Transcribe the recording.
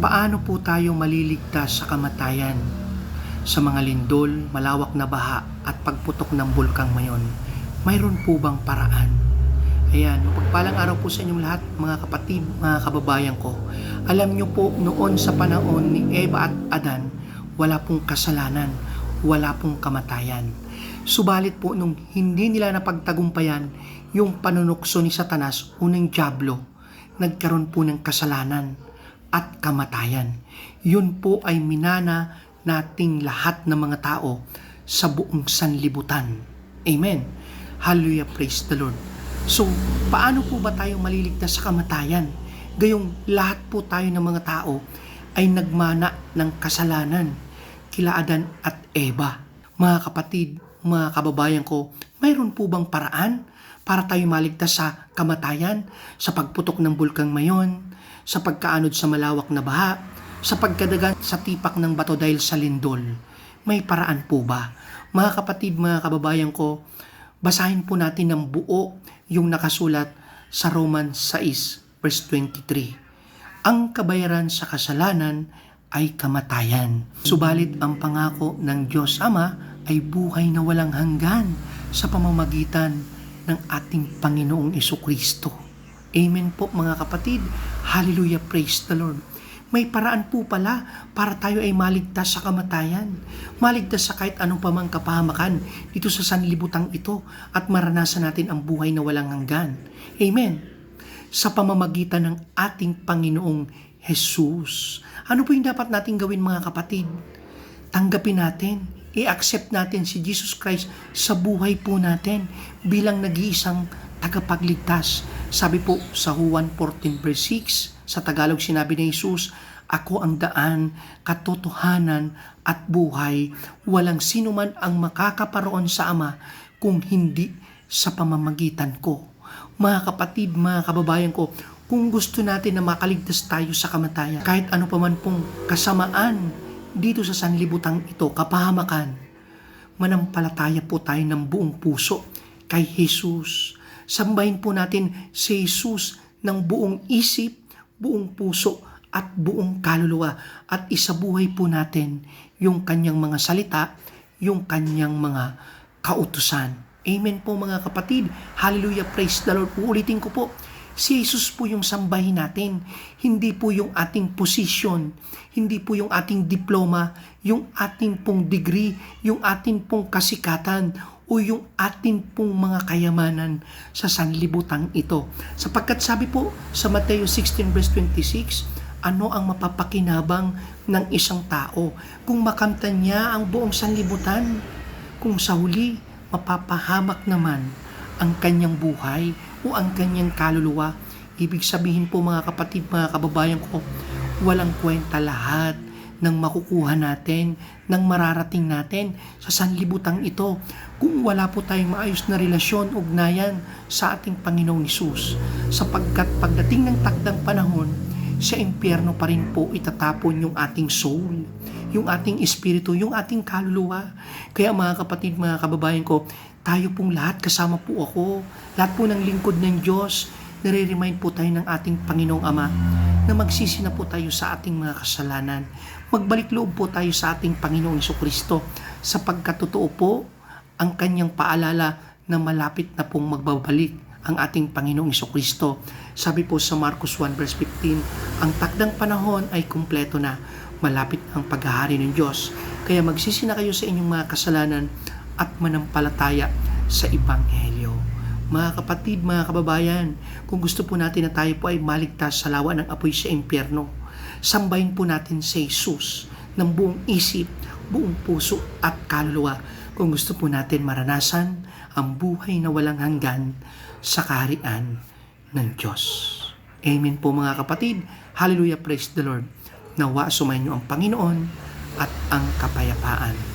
Paano po tayo maliligtas sa kamatayan? Sa mga lindol, malawak na baha at pagputok ng bulkang mayon, mayroon po bang paraan? Ayan, mapagpalang araw po sa inyong lahat, mga kapatid, mga kababayan ko. Alam nyo po, noon sa panahon ni Eva at Adan, wala pong kasalanan, wala pong kamatayan. Subalit po nung hindi nila napagtagumpayan yung panunukso ni Satanas o ng Diablo, nagkaroon po ng kasalanan at kamatayan. Yun po ay minana nating lahat ng mga tao sa buong sanlibutan. Amen. Hallelujah, praise the Lord. So, paano po ba tayo maliligtas sa kamatayan? Gayong lahat po tayo ng mga tao ay nagmana ng kasalanan kila Adan at Eva. Mga kapatid, mga kababayan ko, mayroon po bang paraan para tayo maligtas sa kamatayan, sa pagputok ng bulkang mayon, sa pagkaanod sa malawak na baha, sa pagkadagan sa tipak ng bato dahil sa lindol? May paraan po ba? Mga kapatid, mga kababayan ko, basahin po natin ng buo yung nakasulat sa Romans 6 verse 23. Ang kabayaran sa kasalanan ay kamatayan. Subalit ang pangako ng Diyos Ama ay buhay na walang hanggan sa pamamagitan ng ating Panginoong Jesucristo. Amen po mga kapatid. Hallelujah, praise the Lord. May paraan po pala para tayo ay maligtas sa kamatayan. Maligtas sa kahit anong pamang kapahamakan dito sa sanlibutang ito at maranasan natin ang buhay na walang hanggan. Amen. Sa pamamagitan ng ating Panginoong Jesus. Ano po yung dapat natin gawin mga kapatid? Tanggapin natin, i-accept natin si Jesus Christ sa buhay po natin bilang nag-iisang tagapagligtas. Sabi po sa Juan 14 verse 6, sa Tagalog sinabi ni Jesus, "Ako ang daan, katotohanan at buhay. Walang sino man ang makakaparoon sa Ama kung hindi sa pamamagitan ko." Mga kapatid, mga kababayan ko, kung gusto natin na makaligtas tayo sa kamatayan, kahit ano pa man pong kasamaan dito sa sanlibutang ito, kapahamakan, manampalataya po tayo ng buong puso kay Jesus. Sambahin po natin si Jesus ng buong isip, buong puso at buong kaluluwa at isabuhay po natin yung kanyang mga salita, yung kanyang mga kautusan. Amen po mga kapatid. Hallelujah, praise the Lord. Uulitin ko po, si Jesus po yung sambahin natin, hindi po yung ating position, hindi po yung ating diploma, yung ating pong degree, yung ating pong kasikatan, o yung atin pong mga kayamanan sa sanlibutan ito. Sapagkat sabi po sa Mateo 16 verse 26, ano ang mapapakinabang ng isang tao kung makamtan niya ang buong sanlibutan, kung sa huli mapapahamak naman ang kanyang buhay o ang kanyang kaluluwa? Ibig sabihin po mga kapatid, mga kababayan ko, walang kwenta lahat ng makukuha natin, ng mararating natin sa sanlibutang ito kung wala po tayong maayos na relasyon, ugnayan sa ating Panginoong Hesus. Sapagkat pagdating ng takdang panahon, sa impyerno pa rin po itatapon yung ating soul, yung ating espiritu, yung ating kaluluwa. Kaya mga kapatid, mga kababayan ko, tayo pong lahat, kasama po ako, lahat po ng lingkod ng Diyos, nare-remind po tayo ng ating Panginoong Ama na magsisi na po tayo sa ating mga kasalanan. Magbalik loob po tayo sa ating Panginoong Jesucristo sapagkat totoo po ang kanyang paalala na malapit na pong magbabalik ang ating Panginoong Jesucristo. Sabi po sa Marcos 1 verse 15, ang takdang panahon ay kumpleto na, malapit ang paghahari ng Diyos. Kaya magsisi na kayo sa inyong mga kasalanan at manampalataya sa Ebanghelyo. Mga kapatid, mga kababayan, kung gusto po natin na tayo po ay maligtas sa lawa ng apoy sa impyerno, sambahin po natin si Jesus ng buong isip, buong puso at kaluluwa kung gusto po natin maranasan ang buhay na walang hanggan sa kaharian ng Diyos. Amen po mga kapatid. Hallelujah, praise the Lord. Nawa sumayin niyo ang Panginoon at ang kapayapaan.